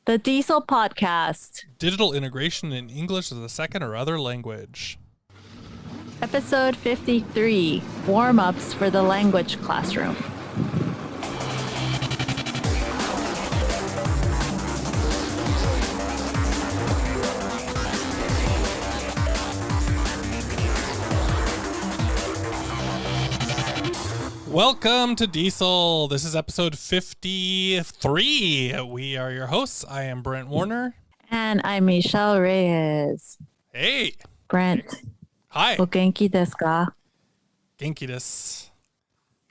The DIESOL podcast, Digital integration in English as a second or other language. episode 53, Warmups for the language classroom. Welcome to DIESOL. This is episode 53. We are your hosts. I am Brent Warner. And I'm Michelle Reyes. Hey. Brent. Hi. O genki desu ka? Genki desu.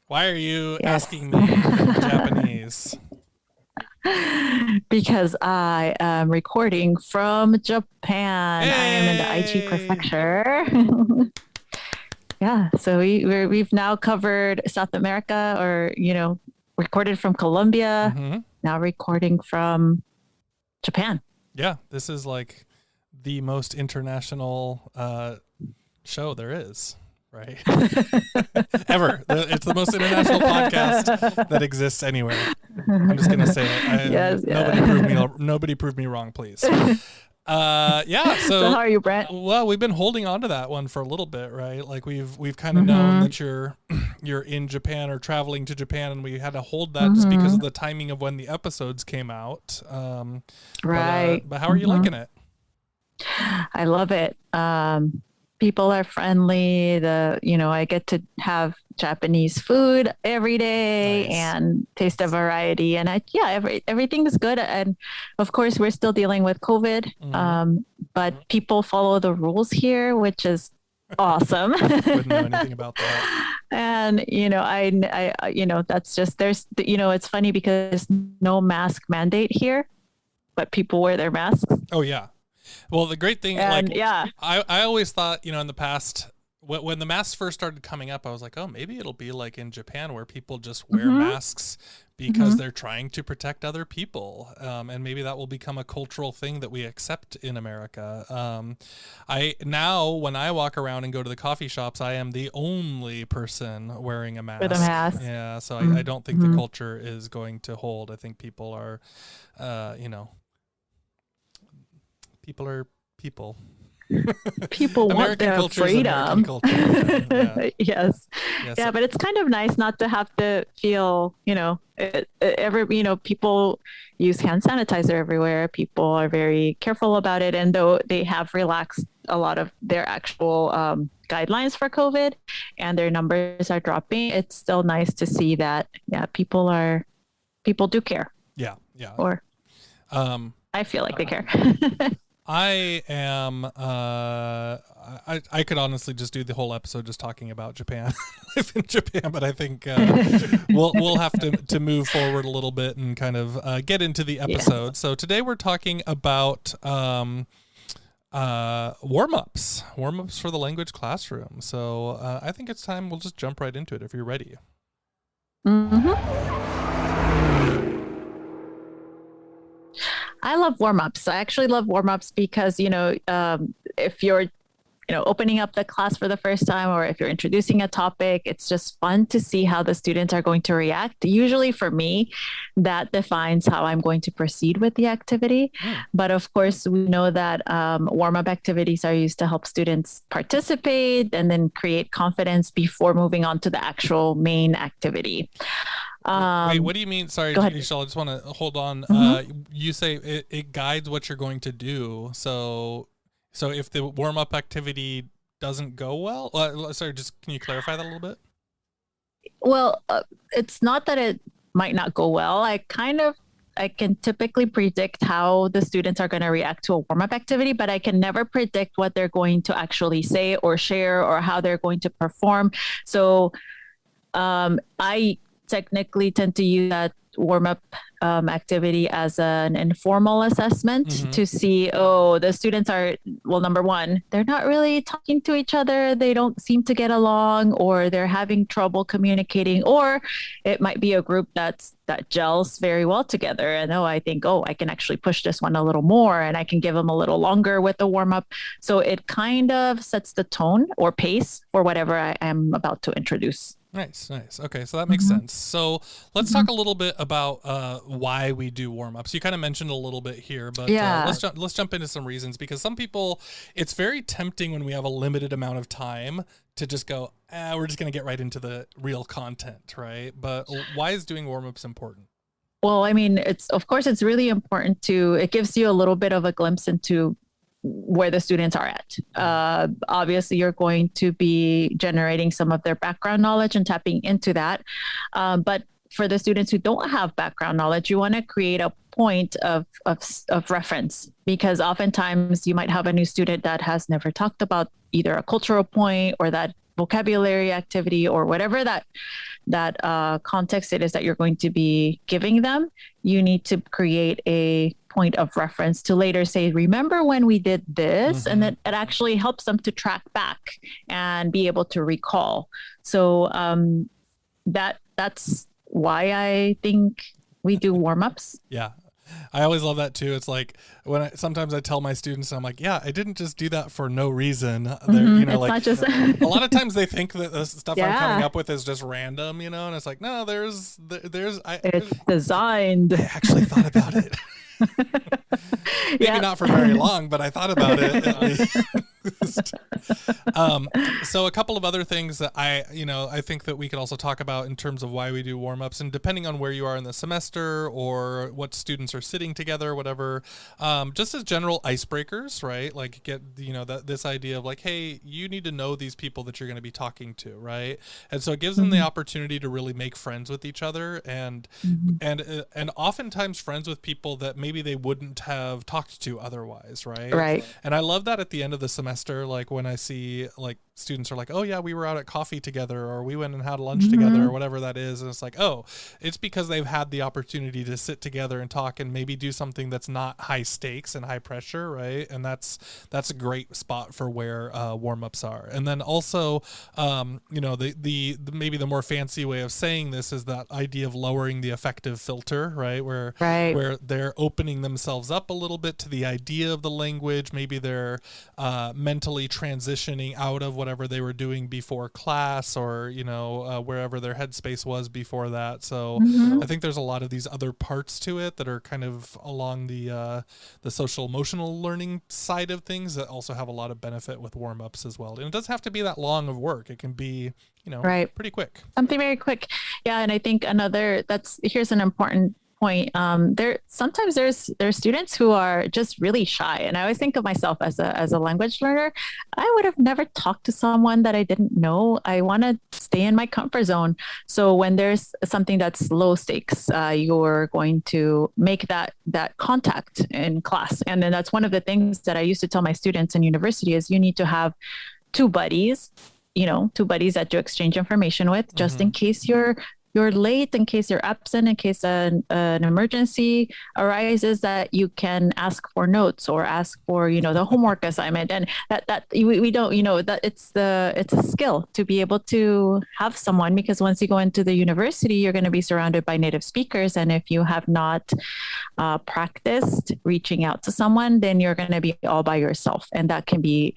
Why are you asking me Japanese? Because I am recording from Japan. Hey. I am in the Aichi prefecture. Yeah, so we've now covered South America, or recorded from Colombia. Mm-hmm. Now recording from Japan. Yeah, this is like the most international show there is, right? Ever. It's the most international podcast that exists anywhere. I'm just gonna say it. Nobody prove me wrong, please. Yeah. So how are you, Brent? Well, we've been holding on to that one for a little bit, right? Like we've kind of known that you're in Japan or traveling to Japan, and we had to hold that just because of the timing of when the episodes came out. Right. But how are you liking it? I love it. People are friendly. I get to have Japanese food every day. Nice. And taste a variety. And everything is good. And of course, we're still dealing with COVID. But people follow the rules here, which is awesome. Wouldn't know anything about that. And that's just it's funny because there's no mask mandate here, but people wear their masks. Oh yeah. Well, the great thing, I always thought, in the past, when the masks first started coming up, I was like, oh, maybe it'll be like in Japan where people just wear masks because they're trying to protect other people. And maybe that will become a cultural thing that we accept in America. When I walk around and go to the coffee shops, I am the only person wearing a mask. With a mask. Yeah, so I don't think the culture is going to hold. I think people are, people are people. People want their freedom. Yeah. Yes. Yeah, but it's kind of nice not to have to feel, people use hand sanitizer everywhere. People are very careful about it. And though they have relaxed a lot of their actual guidelines for COVID and their numbers are dropping, it's still nice to see that, people do care. Yeah. Yeah. Or I feel like they care. I am. I could honestly just do the whole episode just talking about Japan, live in Japan. But I think we'll have to move forward a little bit and kind of get into the episode. Yes. So today we're talking about warm-ups for the language classroom. So I think it's time we'll just jump right into it if you're ready. I love warm-ups. I actually love warm-ups because, if you're, opening up the class for the first time, or if you're introducing a topic, it's just fun to see how the students are going to react. Usually for me, that defines how I'm going to proceed with the activity. But of course, we know that warm-up activities are used to help students participate and then create confidence before moving on to the actual main activity. Wait, what do you mean? Sorry, Michelle, I just want to hold on. You say it guides what you're going to do. So if the warm-up activity doesn't go well, can you clarify that a little bit? Well, it's not that it might not go well. I can typically predict how the students are going to react to a warm-up activity, but I can never predict what they're going to actually say or share or how they're going to perform. So I technically tend to use that warm-up activity as an informal assessment to see, the students are, number one, they're not really talking to each other. They don't seem to get along, or they're having trouble communicating, or it might be a group that gels very well together. And I think, I can actually push this one a little more, and I can give them a little longer with the warm-up. So it kind of sets the tone or pace for whatever I am about to introduce Nice. Okay, so that makes sense. So let's talk a little bit about why we do warm-ups. You kind of mentioned a little bit here, but let's jump into some reasons, because some people, it's very tempting when we have a limited amount of time to just go, we're just going to get right into the real content, right? But why is doing warm-ups important? Well, I mean, it's really important it gives you a little bit of a glimpse into where the students are at. Obviously, you're going to be generating some of their background knowledge and tapping into that. But for the students who don't have background knowledge, you want to create a point of reference, because oftentimes you might have a new student that has never talked about either a cultural point or that vocabulary activity or whatever that context it is that you're going to be giving them. You need to create a point of reference to later say, remember when we did this? And it actually helps them to track back and be able to recall. So that's why I think we do warm-ups. Yeah. I always love that too. It's like sometimes I tell my students, I'm like, yeah, I didn't just do that for no reason. You know, it's like not just a lot of times they think that the stuff I'm coming up with is just random, you know, and it's like, no, it's designed. I actually thought about it. Maybe not for very long, but I thought about it at least. So a couple of other things that I think that we could also talk about in terms of why we do warm-ups, and depending on where you are in the semester or what students are sitting together, whatever, just as general icebreakers, right? Like get, this idea of like, hey, you need to know these people that you're going to be talking to, right? And so it gives them the opportunity to really make friends with each other, and oftentimes friends with people that maybe they wouldn't have talked to otherwise, right? Right. And I love that at the end of the semester, like when I see like students are like, oh yeah, we were out at coffee together, or we went and had lunch together, or whatever that is. And it's like, oh, it's because they've had the opportunity to sit together and talk and maybe do something that's not high stakes and high pressure, right? And that's a great spot for where warm-ups are. And then also, the maybe the more fancy way of saying this is that idea of lowering the affective filter, right? Where they're opening themselves up a little bit to the idea of the language. Maybe they're mentally transitioning out of whatever they were doing before class, or wherever their headspace was before that. So I think there's a lot of these other parts to it that are kind of along the social emotional learning side of things that also have a lot of benefit with warm-ups as well. And it doesn't have to be that long of work. It can be pretty quick, something very quick. Yeah. And I think here's an important point. Sometimes there's students who are just really shy, and I always think of myself as a language learner. I would have never talked to someone that I didn't know. I want to stay in my comfort zone. So when there's something that's low stakes, you're going to make that contact in class. And then that's one of the things that I used to tell my students in university is you need to have two buddies that you exchange information with, just in case you're late, in case you're absent, in case an emergency arises, that you can ask for notes or ask for, the homework assignment. And that we don't, that it's a skill to be able to have someone, because once you go into the university, you're going to be surrounded by native speakers. And if you have not practiced reaching out to someone, then you're going to be all by yourself. And that can be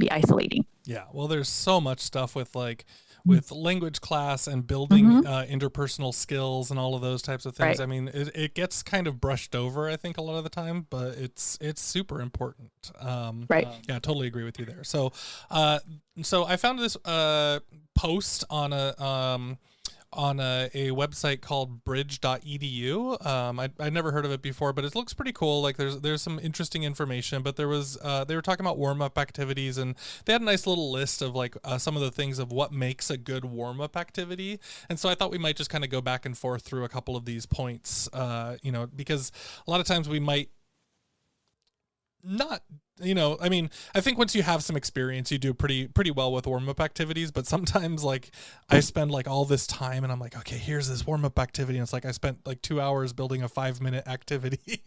isolating. Yeah. Well, there's so much stuff with language class and building interpersonal skills and all of those types of things. Right. I mean, it gets kind of brushed over, I think, a lot of the time, but it's super important. Right. Yeah, I totally agree with you there. So I found this post on a website called bridge.edu. I'd never heard of it before, but it looks pretty cool. Like there's some interesting information, but they were talking about warm-up activities, and they had a nice little list of like some of the things of what makes a good warm-up activity. And so I thought we might just kind of go back and forth through a couple of these points, because a lot of times we might not, I mean, I think once you have some experience, you do pretty well with warm-up activities, but sometimes like I spend like all this time and I'm like, okay, here's this warm-up activity. And it's like, I spent like 2 hours building a 5-minute activity.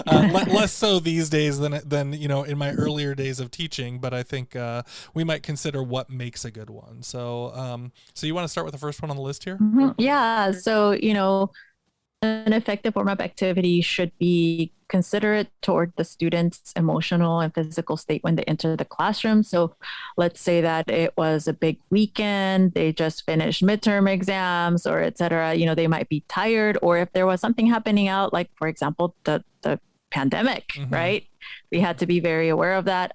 Less so these days than, in my earlier days of teaching, but I think we might consider what makes a good one. So, so you want to start with the first one on the list here? Yeah. So, an effective warm-up activity should be considerate toward the student's emotional and physical state when they enter the classroom. So let's say that it was a big weekend, they just finished midterm exams or et cetera, they might be tired, or if there was something happening out, like for example, the pandemic, right? We had to be very aware of that.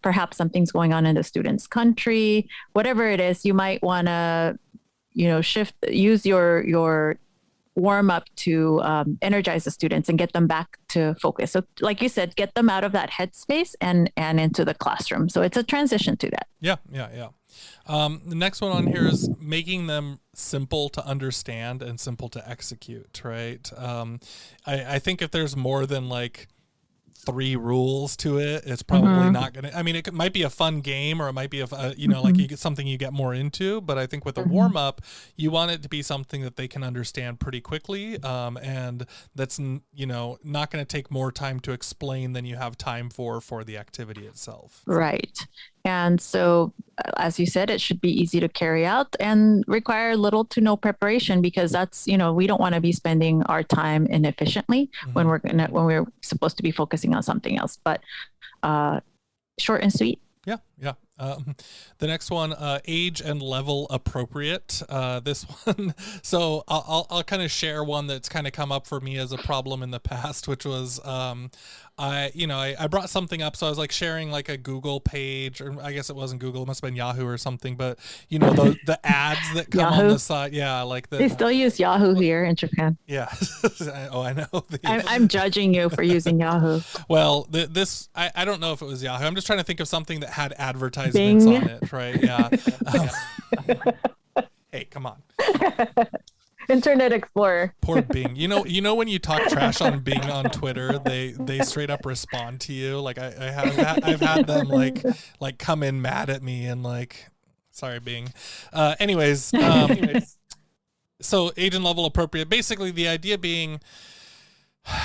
Perhaps something's going on in the student's country, whatever it is, you might want to, use your warm up to energize the students and get them back to focus. So like you said, get them out of that headspace and into the classroom. So it's a transition to that. Yeah. The next one on here is making them simple to understand and simple to execute, right? I think if there's more than like 3 rules to it, it's probably not going to, I mean, it might be a fun game, or it might be like you get something you get more into, but I think with a warm up, you want it to be something that they can understand pretty quickly. And that's, not going to take more time to explain than you have time for the activity itself. Right. And so, as you said, it should be easy to carry out and require little to no preparation, because that's, we don't want to be spending our time inefficiently when we're supposed to be focusing on something else. But short and sweet. Yeah. The next one, age and level appropriate. This one, so I'll kind of share one that's kind of come up for me as a problem in the past, which was I brought something up, so I was like sharing like a Google page, or I guess it wasn't Google, it must have been Yahoo or something, but the ads that come on the side, they still use Yahoo here in Japan. Yeah. Oh, I know. I'm judging you for using Yahoo. Well, I don't know if it was Yahoo. I'm just trying to think of something that had advertisements Bing. on it, right? Yeah. Hey, come on. Internet Explorer. Poor Bing. You know when you talk trash on Bing on Twitter, they straight up respond to you. Like I've had them like come in mad at me and like, sorry Bing. Anyways, so age and level appropriate. Basically the idea being,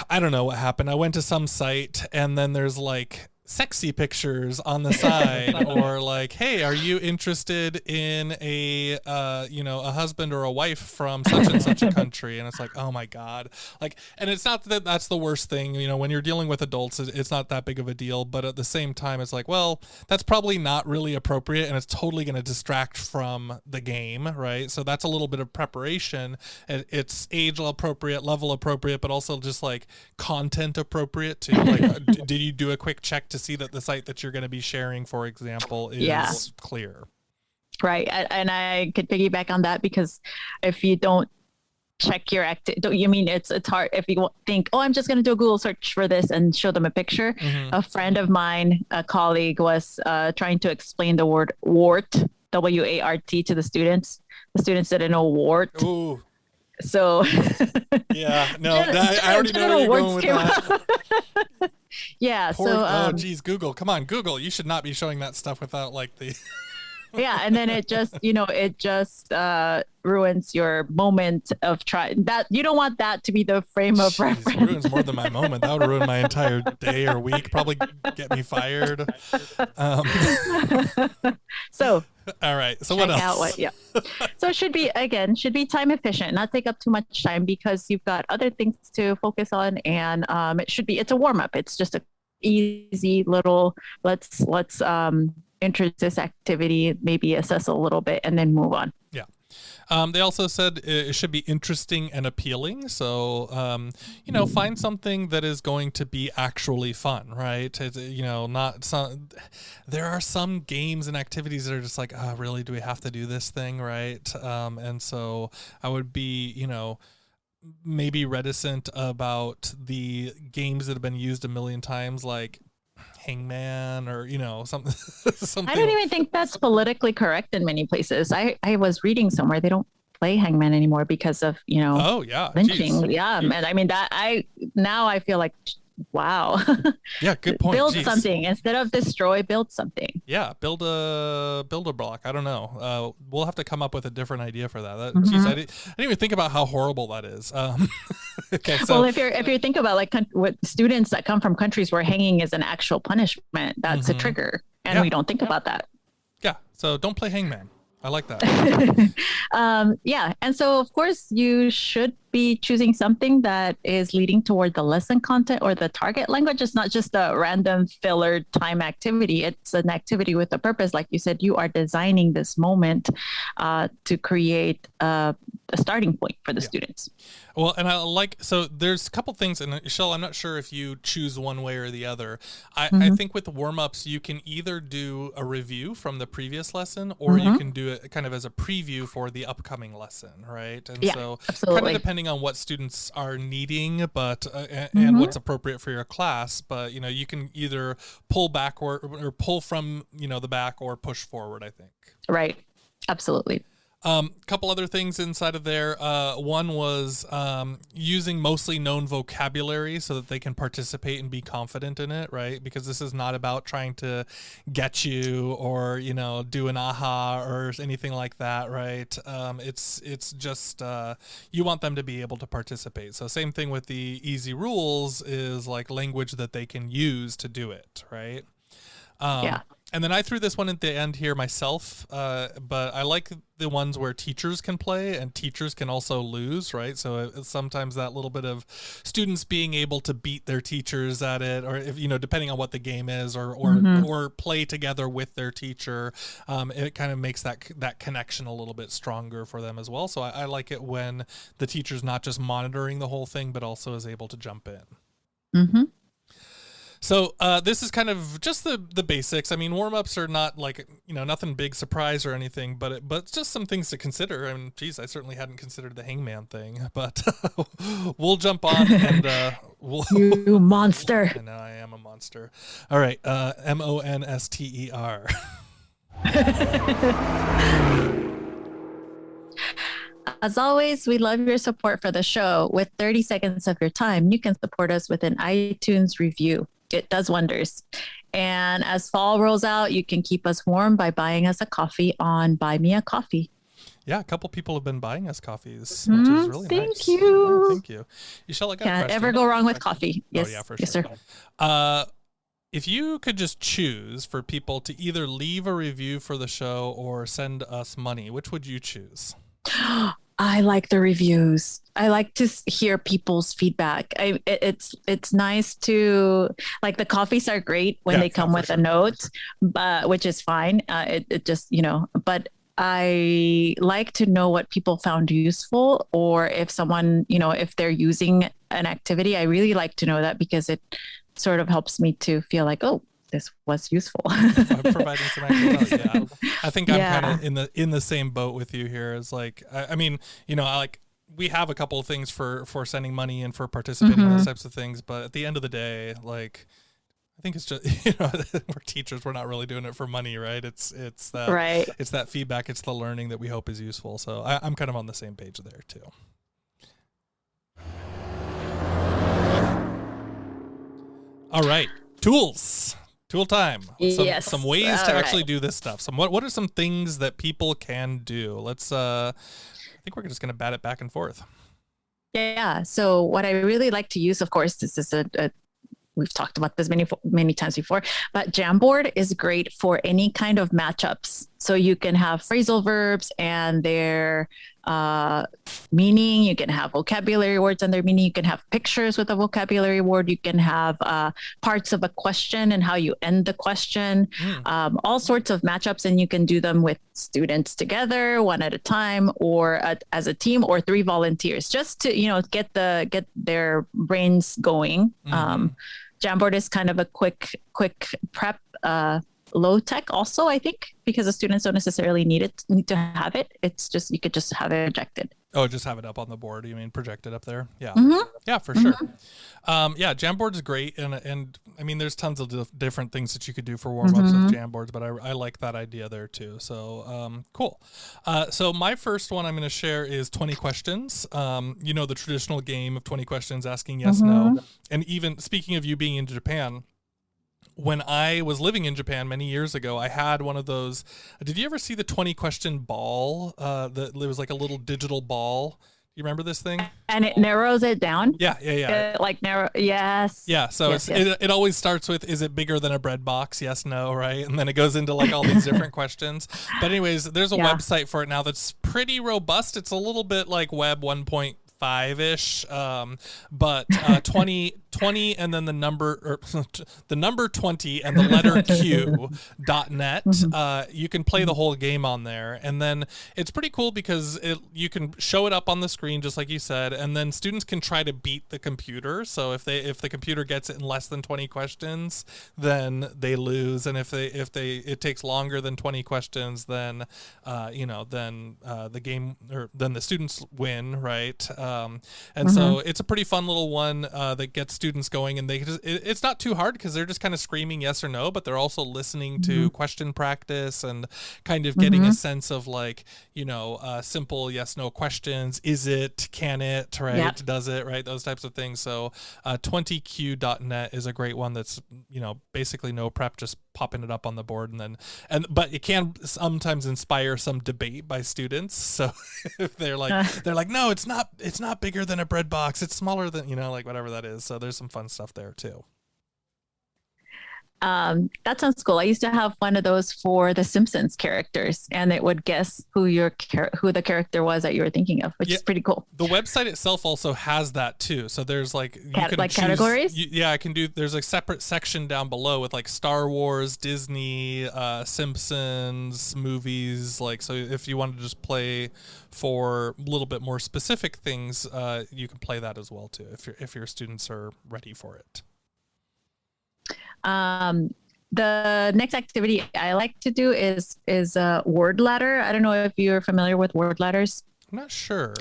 I don't know what happened. I went to some site and then there's like sexy pictures on the side, or like, hey, are you interested in a husband or a wife from such and such a country? And it's like, oh my God. Like, and it's not that that's the worst thing, when you're dealing with adults, it's not that big of a deal, but at the same time, it's like, well, that's probably not really appropriate, and it's totally going to distract from the game, right? So that's a little bit of preparation. It's age appropriate, level appropriate, but also just like content appropriate too. Like, did you do a quick check to see that the site that you're going to be sharing, for example, is clear? Right. And I could piggyback on that, because if you don't check your it's hard if you think, oh, I'm just going to do a Google search for this and show them a picture. A friend of mine, a colleague, was trying to explain the word wart, W-A-R-T, to the students. The students didn't know wart. Ooh. So yeah, no, I already know where you're going with that. Yeah. Geez, Google, come on, Google. You should not be showing that stuff without like the. Yeah, and then it just, ruins your moment of trying. That you don't want that to be the frame of reference. It ruins more than my moment. That would ruin my entire day or week. Probably get me fired. So. All right. So what else? So it should be time efficient, not take up too much time, because you've got other things to focus on, and it's a warm up. It's just a easy little let's introduce this activity, maybe assess a little bit, and then move on. Yeah. They also said it should be interesting and appealing. So, find something that is going to be actually fun, right? Not some. There are some games and activities that are just like, oh, really? Do we have to do this thing, right? And so I would be, maybe reticent about the games that have been used a million times, like Hangman, or something. I don't even think that's politically correct in many places. I was reading somewhere they don't play Hangman anymore because of lynching. Geez. Yeah, and I mean that I feel like, wow. Yeah, good point. Build something instead of destroy. Build something. Yeah, build a block. I don't know. We'll have to come up with a different idea for that. Geez, I didn't even think about how horrible that is. Okay, so well, if you think about like what students that come from countries where hanging is an actual punishment, that's a trigger, and we don't think about that. Yeah, so don't play Hangman. I like that. Yeah. And so, of course, you should be choosing something that is leading toward the lesson content or the target language. It's not just a random filler time activity. It's an activity with a purpose. Like you said, you are designing this moment to create a starting point for the students. Well, and I like, so there's a couple things, and Michelle, I'm not sure if you choose one way or the other. I think with the warm-ups, you can either do a review from the previous lesson, or you can do it kind of as a preview for the upcoming lesson, right? And so absolutely. kind of depending on what students are needing, but and what's appropriate for your class, but you know, you can either pull backward or pull from, you know, the back or push forward, I think. Right. Absolutely. Couple other things inside of there. One was using mostly known vocabulary so that they can participate and be confident in it, right? Because this is not about trying to get you or, you know, do an aha or anything like that, right? It's just you want them to be able to participate. So same thing with the easy rules is like language that they can use to do it, right? Yeah. And then I threw this one at the end here myself, but I like the ones where teachers can play and teachers can also lose, right? So sometimes that little bit of students being able to beat their teachers at it, or if, you know, depending on what the game is, or play together with their teacher, it kind of makes that connection a little bit stronger for them as well. So I like it when the teacher's not just monitoring the whole thing, but also is able to jump in. So this is kind of just the basics. I mean, warm-ups are not like, you know, nothing big surprise or anything, but just some things to consider. I mean, geez, I certainly hadn't considered the hangman thing, but we'll jump on and we'll... You monster. I know, I am a monster. All right, MONSTER. As always, we love your support for the show. With 30 seconds of your time, you can support us with an iTunes review. It does wonders. And as fall rolls out, you can keep us warm by buying us a coffee on Buy Me a Coffee. Yeah, a couple people have been buying us coffees, which is really nice. Thank you. Yeah, thank you. Michelle, I got a question. Can't ever go wrong with coffee. Yes. Oh, yeah, for sure. Yes, sir. If you could just choose for people to either leave a review for the show or send us money, which would you choose? I like the reviews. I like to hear people's feedback. It's nice to, like, the coffees are great when they come with a note, but which is fine. It just, you know, but I like to know what people found useful, or if someone, you know, if they're using an activity. I really like to know that because it sort of helps me to feel like, oh, this was useful. Providing some extra value. Yeah. I think I'm kind of in the same boat with you here. It's like, I mean, you know, we have a couple of things for sending money and for participating in those types of things, but at the end of the day, like, I think it's just, you know, we're teachers, we're not really doing it for money, right? It's that right. It's that feedback, it's the learning that we hope is useful. So I'm kind of on the same page there too. All right, tools. Tool time. Some ways to actually do this stuff. What are some things that people can do? Let's I think we're just going to bat it back and forth. Yeah. So what I really like to use, of course, this is we've talked about this many times before, but Jamboard is great for any kind of matchups. So you can have phrasal verbs and their meaning. You can have vocabulary words and their meaning. You can have pictures with a vocabulary word. You can have parts of a question and how you end the question. All sorts of matchups, and you can do them with students together, one at a time, or as a team, or 3 volunteers, just to, you know, get their brains going. Jamboard is kind of a quick prep, low tech also, I think, because the students don't necessarily need to have it. It's just, you could just have it projected. Oh, just have it up on the board. You mean projected up there? Yeah. Yeah, for sure. Yeah, Jamboard is great. And I mean, there's tons of different things that you could do for warm-ups with Jamboards, but I like that idea there too. So cool. So my first one I'm going to share is 20 questions. You know, the traditional game of 20 questions, asking yes, no. And even speaking of you being in Japan, when I was living in Japan many years ago, I had one of those. Did you ever see the 20 question ball? It was like a little digital ball. You remember this thing? And it narrows it down. Yeah. Like narrow. Yes. Yeah. So yes, it always starts with, is it bigger than a bread box? Yes, no, right? And then it goes into like all these different questions. But anyways, there's a website for it now that's pretty robust. It's a little bit like Web 1.5-ish, but 20 and then the number 20 and the letter Q.net. You can play the whole game on there, and then it's pretty cool because you can show it up on the screen just like you said, and then students can try to beat the computer. So if the computer gets it in less than 20 questions, then they lose, and if it takes longer than 20 questions, then the game, or then the students win, right? And so it's a pretty fun little one that gets students going, and it's not too hard because they're just kind of screaming yes or no, but they're also listening to question practice and kind of getting a sense of like, simple yes no questions. Is it, can it, right? Yep. Does it, right? Those types of things. So 20q.net is a great one that's, basically no prep, just popping it up on the board, but it can sometimes inspire some debate by students. So if they're like, no, it's not bigger than a bread box, it's smaller than, like whatever that is. So there's some fun stuff there too. That sounds cool. I used to have one of those for the Simpsons characters, and it would guess who the character was that you were thinking of, which is pretty cool. The website itself also has that too. So there's like categories. I can do. There's a separate section down below with like Star Wars, Disney, Simpsons movies. Like, so if you wanted to just play for a little bit more specific things, you can play that as well too, if your students are ready for it. The next activity I like to do is a word ladder. I don't know if you're familiar with word ladders. I'm not sure.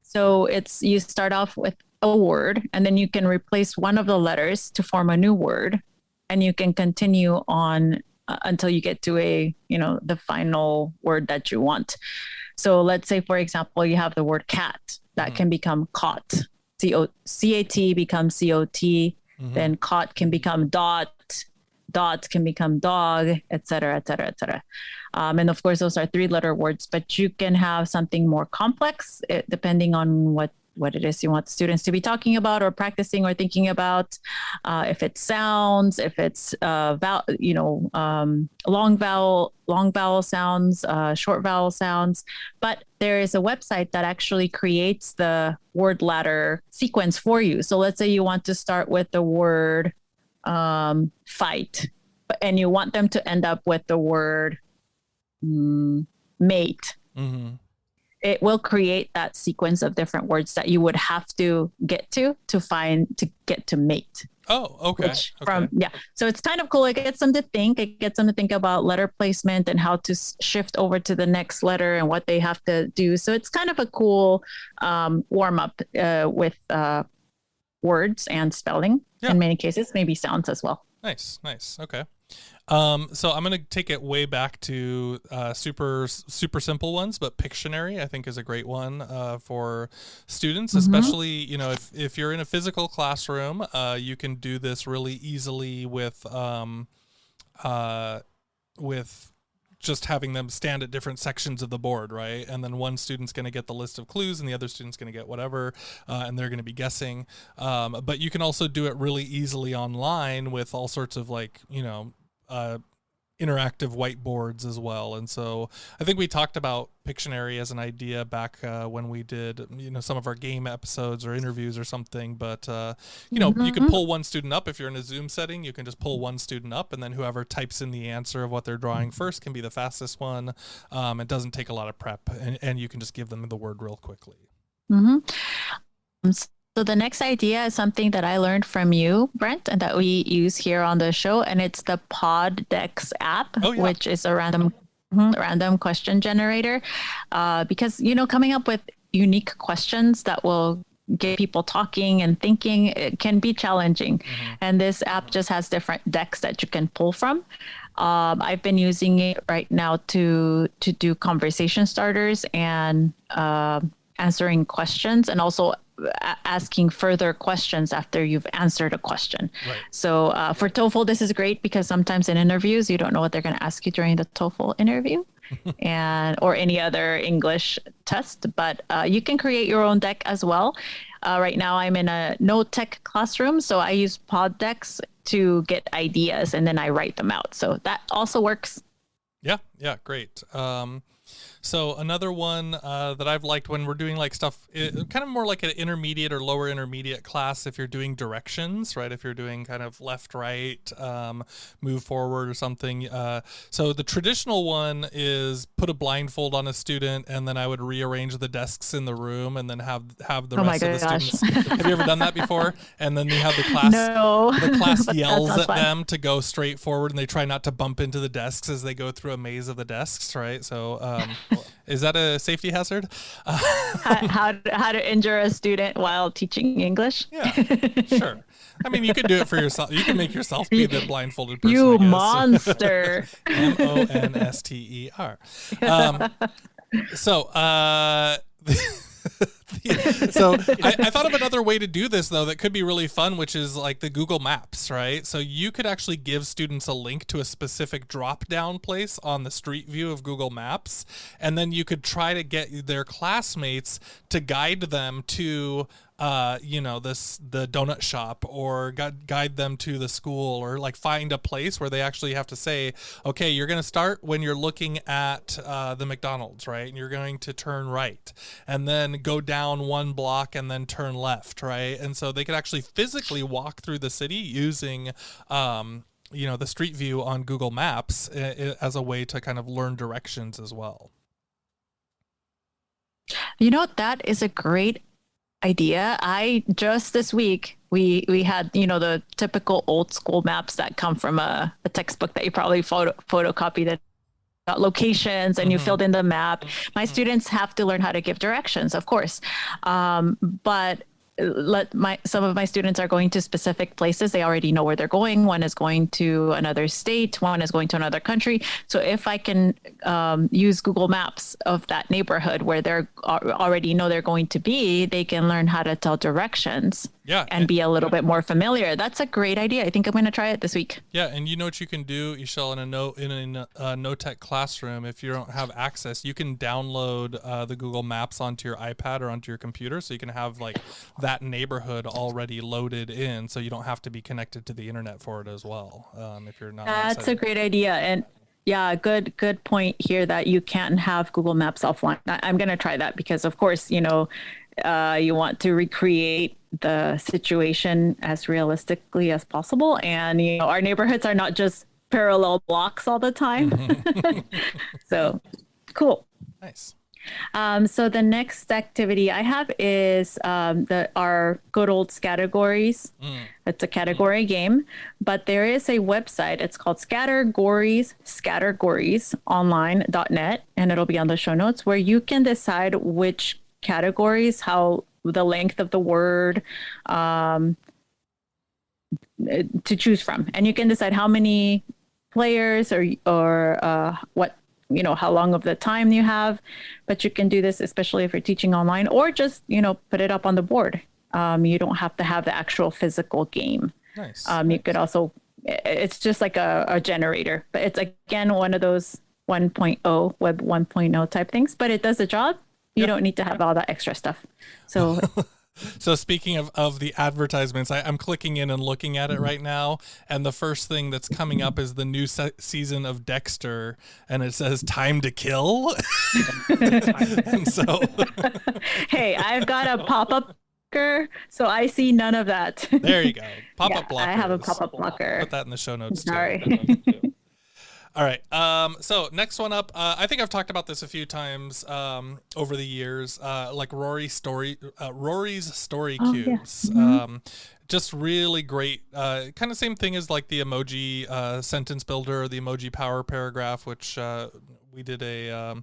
So you start off with a word, and then you can replace one of the letters to form a new word, and you can continue on until you get to the final word that you want. So let's say, for example, you have the word cat that can become caught. C-O-C-A-T becomes C-O-T. Then caught can become dot can become dog, et cetera, et cetera, et cetera. And of course, those are 3-letter words, but you can have something more complex depending on what it is you want students to be talking about or practicing or thinking about. If it's sounds, if it's long vowel sounds, short vowel sounds. But there is a website that actually creates the word ladder sequence for you. So let's say you want to start with the word fight, and you want them to end up with the word mate. It will create that sequence of different words that you would have to get to get to mate. Oh, okay. So it's kind of cool. It gets them to think. It gets them to think about letter placement and how to shift over to the next letter and what they have to do. So it's kind of a cool warm up with words and spelling in many cases, maybe sounds as well. Nice. Okay. So I'm going to take it way back to super simple ones, but Pictionary I think is a great one for students, especially, if you're in a physical classroom, you can do this really easily with just having them stand at different sections of the board, right? And then one student's going to get the list of clues and the other student's going to get whatever, and they're going to be guessing. But you can also do it really easily online with all sorts of interactive whiteboards as well. And so I think we talked about Pictionary as an idea back when we did, some of our game episodes or interviews or something. But, you can pull one student up. If you're in a Zoom setting, you can just pull one student up, and then whoever types in the answer of what they're drawing first can be the fastest one. It doesn't take a lot of prep, and you can just give them the word real quickly. So the next idea is something that I learned from you, Brent, and that we use here on the show, and it's the PodDeck app, which is a random question generator. Because, coming up with unique questions that will get people talking and thinking, it can be challenging. And this app just has different decks that you can pull from. I've been using it right now to do conversation starters and answering questions, and also asking further questions after you've answered a question. Right. So for TOEFL, this is great because sometimes in interviews, you don't know what they're going to ask you during the TOEFL interview. and or any other English test. But you can create your own deck as well. Right now, I'm in a no tech classroom, so I use PodDecks to get ideas and then I write them out. So that also works. Yeah, great. So another one that I've liked when we're doing like stuff, kind of more like an intermediate or lower intermediate class, if you're doing directions, right? If you're doing kind of left, right, move forward or something. So the traditional one is put a blindfold on a student and then I would rearrange the desks in the room and then have the rest of the students. Have you ever done that before? And then you have the class, the class yells at them to go straight forward and they try not to bump into the desks as they go through a maze of the desks, right? So, is that a safety hazard? How to injure a student while teaching English? Yeah, sure. I mean, you could do it for yourself. You can make yourself be the blindfolded person. You monster. MONSTER. So I thought of another way to do this, though, that could be really fun, which is like the Google Maps, right? So you could actually give students a link to a specific drop-down place on the street view of Google Maps, and then you could try to get their classmates to guide them to the donut shop, or guide them to the school, or like find a place where they actually have to say, okay, you're going to start when you're looking at the McDonald's, right? And you're going to turn right and then go down one block and then turn left, right? And so they could actually physically walk through the city using the street view on Google Maps as a way to kind of learn directions as well. That is a great idea. I just this week we had the typical old school maps that come from a textbook that you probably photocopied that got locations and you filled in the map. My students have to learn how to give directions, of course, but some of my students are going to specific places. They already know where they're going. One is going to another state. One is going to another country. So if I can use Google Maps of that neighborhood where they're already know they're going to be, they can learn how to tell directions. And be a little bit more familiar. That's a great idea. I think I'm going to try it this week. Yeah, and you know what you can do, Esol, in a no-tech classroom, if you don't have access, you can download the Google Maps onto your iPad or onto your computer, so you can have like that neighborhood already loaded in, so you don't have to be connected to the internet for it as well. If you're not. That's a great idea, and yeah, good point here that you can't have Google Maps offline. I'm going to try that because, of course, you want to recreate the situation as realistically as possible. And, our neighborhoods are not just parallel blocks all the time. So cool. Nice. So the next activity I have is our good old Scattergories. It's a category game, but there is a website. It's called Scattergoriesonline.net, and it'll be on the show notes, where you can decide which categories, how the length of the word to choose from, and you can decide how many players or what how long of the time you have. But you can do this especially if you're teaching online, or just put it up on the board. You don't have to have the actual physical game. Nice. You could also, it's just like a generator, but it's again one of those 1.0 web 1.0 type things, but it does the job. You don't need to have all that extra stuff. So So speaking of the advertisements, I'm clicking in and looking at it right now, and the first thing that's coming up is the new season of Dexter, and it says "Time to Kill." And so, hey, I've got a pop-up blocker, so I see none of that. There you go, pop-up blocker. I have a pop-up blocker. Put that in the show notes. Sorry. Too. All right. So next one up, I think I've talked about this a few times over the years, like Rory's story cubes. Yeah. Just really great, kind of same thing as like the emoji sentence builder or the emoji power paragraph, which we did a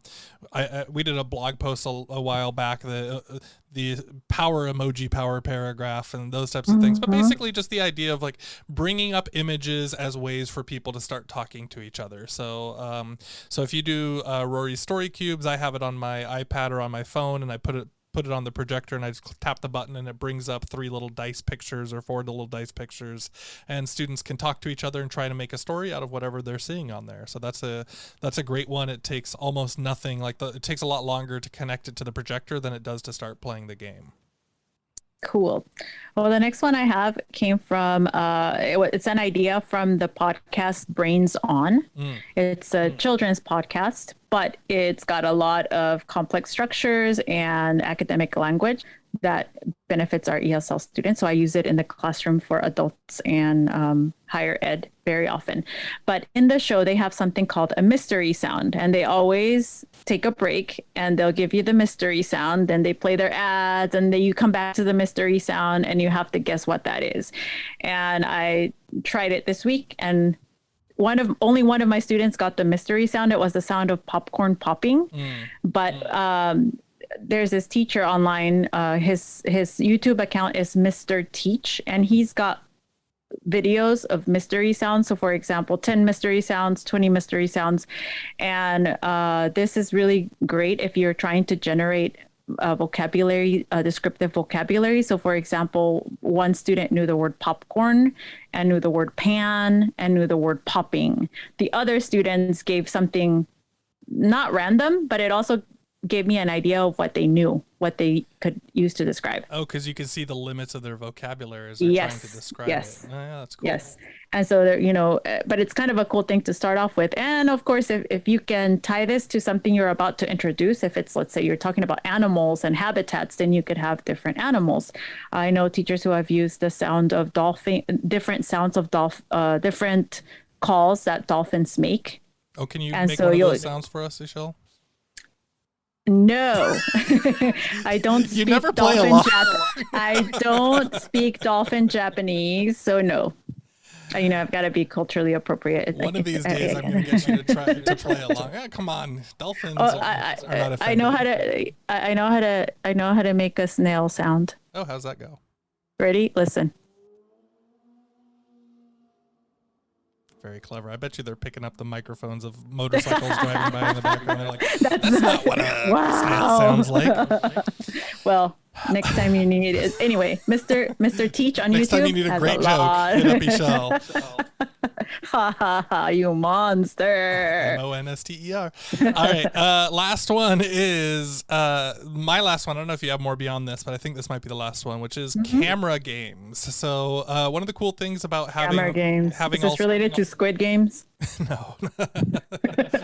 blog post a while back, the power emoji power paragraph and those types of things. But basically just the idea of like bringing up images as ways for people to start talking to each other. So so if you do Rory's story cubes, I have it on my iPad or on my phone, and I put put it on the projector and I just tap the button and it brings up 3 little dice pictures or 4 little dice pictures, and students can talk to each other and try to make a story out of whatever they're seeing on there. So that's a great one. It takes almost nothing. It takes a lot longer to connect it to the projector than it does to start playing the game. Cool. Well, the next one I have came from, it's an idea from the podcast Brains On. It's a children's podcast, but it's got a lot of complex structures and academic language that benefits our ESL students. So I use it in the classroom for adults and higher ed very often. But in the show, they have something called a mystery sound, and they always take a break and they'll give you the mystery sound. Then they play their ads, and then you come back to the mystery sound and you have to guess what that is. And I tried it this week, and only one of my students got the mystery sound. It was the sound of popcorn popping. But there's this teacher online. His YouTube account is Mr. Teach, and he's got videos of mystery sounds. So for example, 10 mystery sounds, 20 mystery sounds. And this is really great if you're trying to generate vocabulary, descriptive vocabulary. So for example, one student knew the word popcorn and knew the word pan and knew the word popping. The other students gave something not random, but it also gave me an idea of what they knew, what they could use to describe. Oh, because you can see the limits of their vocabulary as they're trying to describe it. Oh, yeah, that's cool. Yes. And so, but it's kind of a cool thing to start off with. And of course, if you can tie this to something you're about to introduce, if it's, let's say you're talking about animals and habitats, then you could have different animals. I know teachers who have used the sound of dolphin, different sounds of different calls that dolphins make. Oh, can you make one of those sounds for us, Esol? No, I don't speak dolphin. I don't speak dolphin Japanese, so no. I've got to be culturally appropriate. One of these days, I'm going to get you to try to play along. Yeah, come on, dolphins are not offended. I know how to make a snail sound. Oh, how's that go? Ready? Listen. Very clever. I bet you they're picking up the microphones of motorcycles driving by in the background. They're like, that's not what a snail sounds like. Well, next time you need it. Anyway, Mr. Teach on next YouTube. Next time you need a great joke, hit up Esol. Ha ha ha, you monster. MONSTER. All right. Last one is my last one. I don't know if you have more beyond this, but I think this might be the last one, which is camera games. So one of the cool things about having camera games. Is this related to Squid Games? No.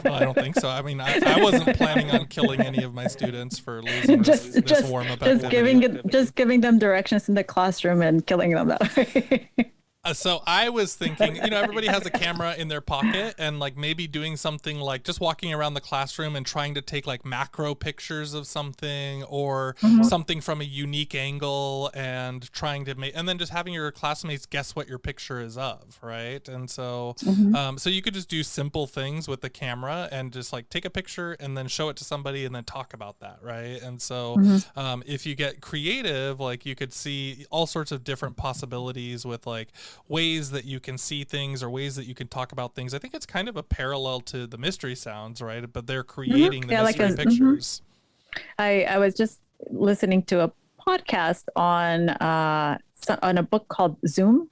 Well, I don't think so. I mean, I wasn't planning on killing any of my students for losing this warm-up activity. Just giving them directions in the classroom and killing them that way. So I was thinking, everybody has a camera in their pocket, and like maybe doing something like just walking around the classroom and trying to take like macro pictures of something or something from a unique angle and trying to make, and then just having your classmates guess what your picture is of, right? And so, so you could just do simple things with the camera and just like take a picture and then show it to somebody and then talk about that, right? And so, if you get creative, like you could see all sorts of different possibilities with like ways that you can see things or ways that you can talk about things. I think it's kind of a parallel to the mystery sounds, right? But they're creating the mystery pictures. I was just listening to a podcast on a book called Zoom,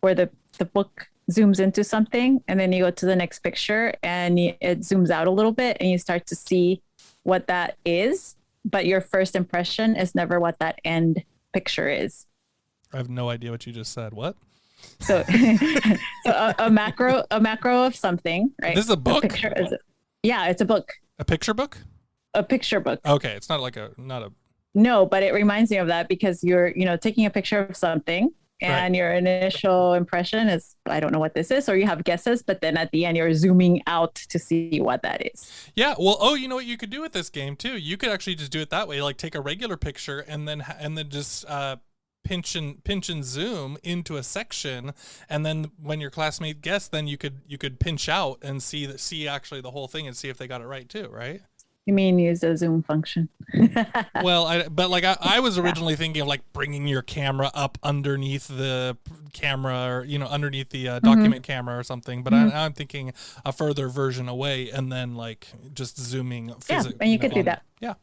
where the book zooms into something and then you go to the next picture and it zooms out a little bit and you start to see what that is, but your first impression is never what that end picture is. I have no idea what you just said. What? So, a macro of something, right? This is a book? Yeah, it's a book. A picture book? A picture book. Okay, it's not a. No, but it reminds me of that because you're, taking a picture of something and your initial impression is, I don't know what this is, or you have guesses, but then at the end you're zooming out to see what that is. Yeah, well, you know what you could do with this game too? You could actually just do it that way, like take a regular picture and then just pinch and zoom into a section, and then when your classmate guessed, then you could pinch out and see actually the whole thing and see if they got it right too, right? You mean use the zoom function? Well, I was originally thinking of like bringing your camera up underneath the camera or underneath the document camera or something, but I'm thinking a further version away and then like just zooming physically. Yeah, and you could do that. Yeah.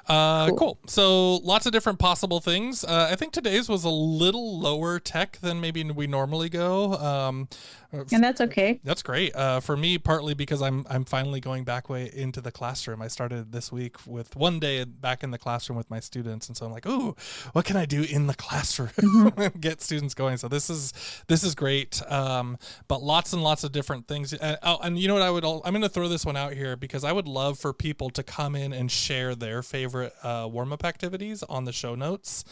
Cool. So lots of different possible things. I think today's was a little lower tech than maybe we normally go. And that's okay. That's great. For me, partly because I'm finally going back way into the classroom. I started this week with one day back in the classroom with my students, and so I'm like, ooh, what can I do in the classroom? Get students going. So this is great. But lots and lots of different things. And you know what I'm going to throw this one out here because I would love for people to come in and share their favorite warm-up activities on the show notes,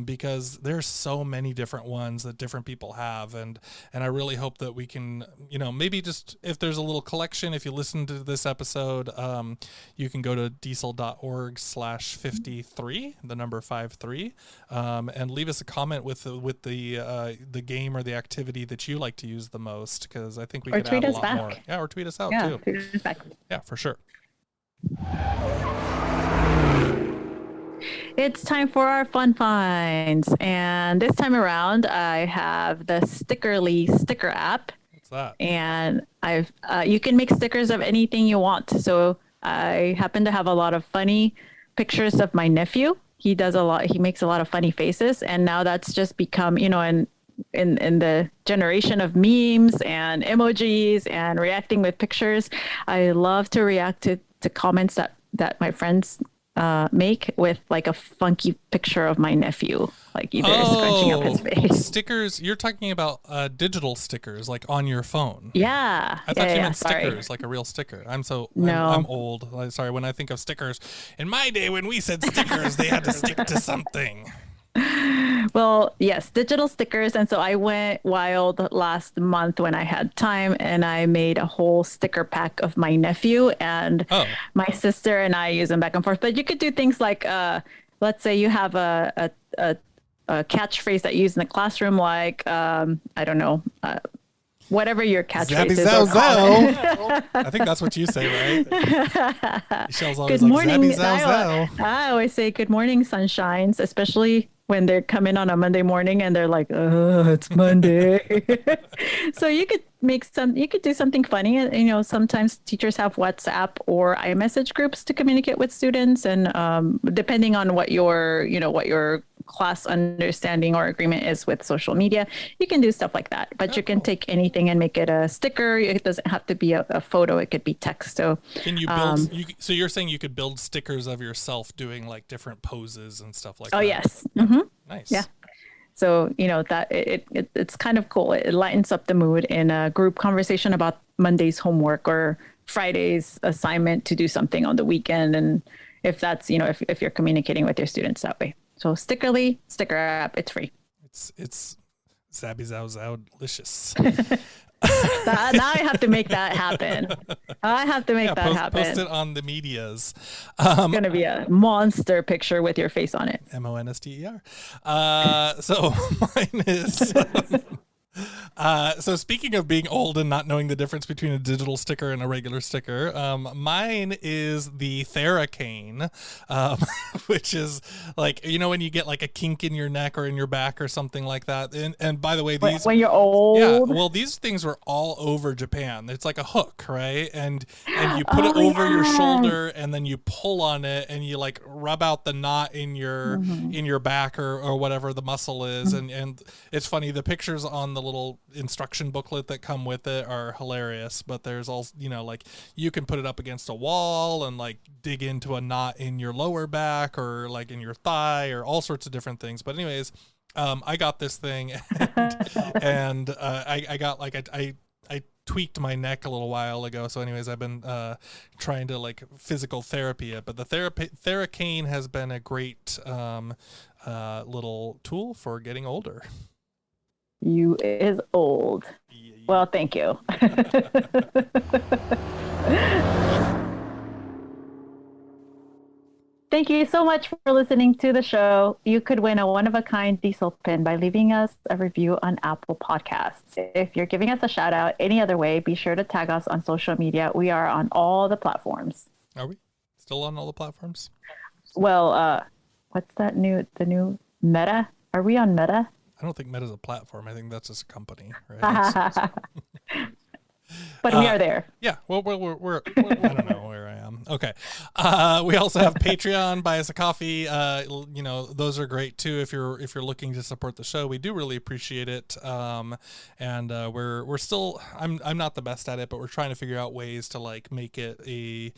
because there's so many different ones that different people have, and I really hope that we can, maybe just if there's a little collection, if you listen to this episode, you can go to diesel.org/53, the number 53, and leave us a comment with the game or the activity that you like to use the most, because I think we could add a lot more. Yeah, or tweet us out too. Tweet us back. Yeah, for sure. It's time for our fun finds, and this time around I have the Stickerly sticker app. What's that? And you can make stickers of anything you want. So I happen to have a lot of funny pictures of my nephew. He makes a lot of funny faces, and now that's just become, in the generation of memes and emojis and reacting with pictures, I love to react to comments that my friends make with like a funky picture of my nephew, like either scrunching up his face. Stickers, you're talking about digital stickers like on your phone. Yeah. I thought you meant stickers, like a real sticker. I'm old. Sorry, when I think of stickers, in my day when we said stickers, they had to stick to something. Well, yes, digital stickers. And so I went wild last month when I had time, and I made a whole sticker pack of my nephew, and my sister and I use them back and forth. But you could do things like, let's say you have a catchphrase that you use in the classroom, like, I don't know, whatever your catchphrase is. I think that's what you say, right? Michelle's always good morning. I always say good morning, sunshines, especially when they're coming on a Monday morning and they're like, oh, it's Monday. So you could do something funny. Sometimes teachers have WhatsApp or iMessage groups to communicate with students. And depending on what your class understanding or agreement is with social media, you can do stuff like that. But you can take anything and make it a sticker. It doesn't have to be a photo. It could be text. So can you build? So you're saying you could build stickers of yourself doing like different poses and stuff like that? Oh yes. Mm-hmm. Nice. Yeah. So that it's kind of cool. It lightens up the mood in a group conversation about Monday's homework or Friday's assignment to do something on the weekend, and if that's if you're communicating with your students that way. So Stickerly sticker app, it's free. It's Zabby Zow Zow delicious. Now I have to make that happen. Post it on the medias. It's going to be a monster picture with your face on it. MONSTER. So mine is... so speaking of being old and not knowing the difference between a digital sticker and a regular sticker, mine is the Theracane, which is like, when you get like a kink in your neck or in your back or something like that. And by the way, these when you're old, these things were all over Japan. It's like a hook, right? And you put it over your shoulder, and then you pull on it, and you like rub out the knot in your back or whatever the muscle is. And it's funny, the pictures on the little instruction booklet that come with it are hilarious, but there's also like you can put it up against a wall and like dig into a knot in your lower back or like in your thigh or all sorts of different things. But anyways, I got this thing and I got like I tweaked my neck a little while ago. So anyways, I've been trying to like physical therapy it, but the Theracane has been a great little tool for getting older. You is old. Yeah. Well, thank you. Thank you so much for listening to the show. You could win a one-of-a-kind Diesel pin by leaving us a review on Apple Podcasts. If you're giving us a shout out any other way, be sure to tag us on social media. We are on all the platforms. Are we still on all the platforms? Well, what's the new Meta? Are we on Meta? I don't think Meta's a platform. I think that's just a company, right? But we are there. Yeah. Well, we're I don't know where I am. Okay. We also have Patreon, buy us a coffee. You know, those are great too. If you're looking to support the show, we do really appreciate it. And we're still, I'm not the best at it, but we're trying to figure out ways to like make it a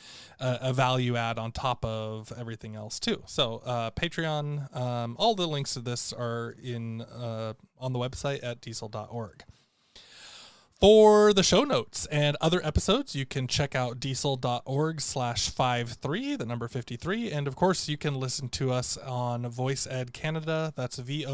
value add on top of everything else too. So Patreon, all the links to this are in on the website at diesel.org. For the show notes and other episodes, you can check out diesel.org/53, the number 53. And of course, you can listen to us on Voice Ed Canada. That's voiced.ca.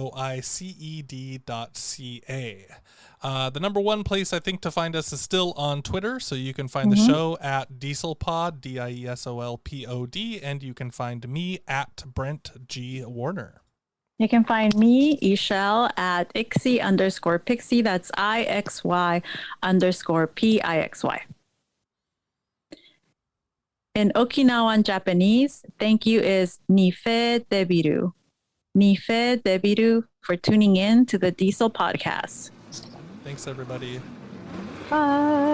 The number one place I think to find us is still on Twitter. So you can find the show at DieselPod, DIESOLPOD, and you can find me at Brent G. Warner. You can find me, Esol, at IXY_Pixie. That's IXY_PIXY. In Okinawan Japanese, thank you is Nife Debiru. Nife Debiru for tuning in to the Diesel podcast. Thanks, everybody. Bye.